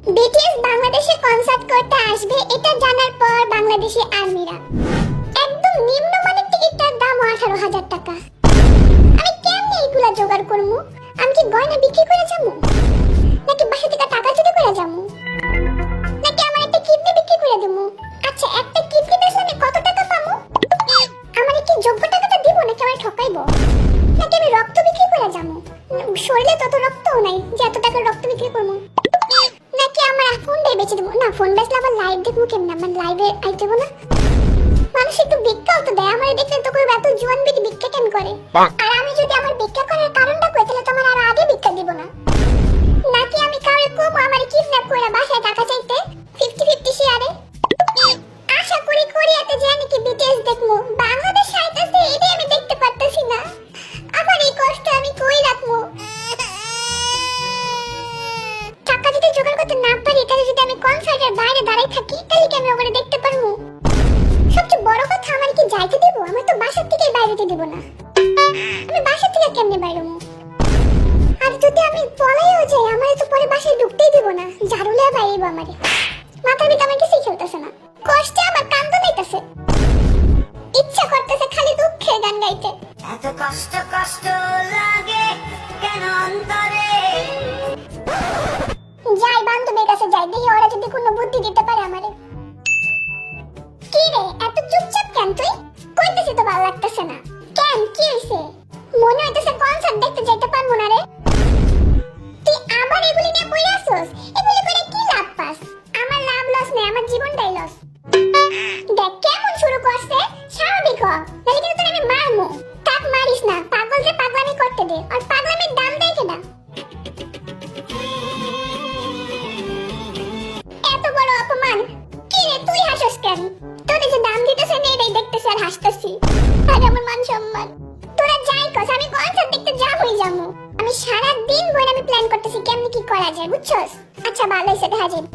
BTS বাংলাদেশে concert করতে আসবে এটা জানার পর বাংলাদেশি আর্মিরা একদম নিম্নমানের টিকিটটার দাম 18,000 টাকা। আমি কেমনে এগুলা জোগাড় করব? আমি কি গয়না বিক্রি করে যাবো, নাকি বাসা থেকে টাকা চুরি করে যাবো, নাকি আমার একটা কিডনি বিক্রি করে দেবো? আচ্ছা, একটা কিডনি বেচলে আমি কত টাকা পাবো? আমার কি যোগ্য টাকাটা দিব, নাকি আমার ঠকাইবো, নাকি আমি রক্ত বিক্রি করে যাবো? শরীরে তত রক্তও নাই যে এত টাকার রক্ত বিক্রি করবো। নাকি আমার ফোনটাই বেচে দেবো? না, ফোন বেচলে আবার লাইভ দেখবো কেমন? আমার লাইভে আইতে দেবো না? মানুষ একটু ভিক্ষাও তো দেয়, আমার দেখলে তো করবে এত জোয়ান বেটি ভিক্ষা কেন করে? আর আমি যদি আমার ভিক্ষা করার কারণটা কই, তাহলে তোমার আর আগে ভিক্ষা দিব না। নাকি আমি কাউকে কমো আমার কিডন্যাপ করে বাসায় টাকা চাইতে 50-50 শেয়ারে? আশা করি কোরিয়াতে যাই নাকি বিটিএস দেখবো। বাংলাদেশ আইতাছে এটাই আমি দেখতে পারতেছি না। আমার এই কষ্ট আমি কই রাখবো? টাকা যদি জোগাড় করতে না পারি, তাহলে যদি আমি কনসার্টের বাইরে দাঁড়াই থাকি, তাহলে কি আমি ওখানে দেখতে পারবো? সবচেয়ে বড় কথা, আমার কি যাইতে দিব? আমি তো বাসা থেকে বাইরেতে দিব না। আমি বাসা থেকে কেমনে বাইরে হবো? আর যদি আমি পলাইও যাই, আমারে তো পরে বাসায় ঢুকতেই দিব না, ঝাড়ুলে বাইরেব আমারে। মাথার ভিতরে আমার কিছুই খেলতেছে না, কষ্টে আমার কান্দ নাইতেছে, ইচ্ছা করতেছে খালি দুঃখের গান গাইতে। এত কষ্ট কষ্ট লাগে কেন অন্তরে? যাই বান্ধবীর কাছে যাই, দেখি ওরা যদি কোনো বুদ্ধি দিতে পারে আমারে। কি রে, এত চুপচাপ কেন তুই? কইতেছি তো ভালো লাগতেছে না। কেন, কি হইছে? মনে হইতেছে কনসার্ট দেখতে যাইতে পারবো না রে। তুই আবার এগুলি নিয়ে পড়ে আসছস? এগুলি করে কি লাভ পাস? আমার লাভ লস নেই, আমার জীবনটাই লস। দেখ কেমন শুরু করছে, স্বাভাবিক হ, নাহলে কিন্তু তোর আমি মারমু। তাক মারিস না, পাগলকে পাগলামি করতে দে, আর পাগলামির দাম দেয় কেডা? এত বড় অপমান! কি রে, তুই হাসিস কেন? তোর যে দাম দিতেছে না, এটাই দেখতেছি আর হাসতেছি। আর আমার মান সম্মান, তোরা যাই কস, আমি কনসার্ট দেখতে যাবই যাবো। আমি সারা দিন বইরা আমি প্ল্যান করতেছি কেমনে কি করা যায়, বুঝছস? আচ্ছা, ভালো হইছে, দেখা যাবে।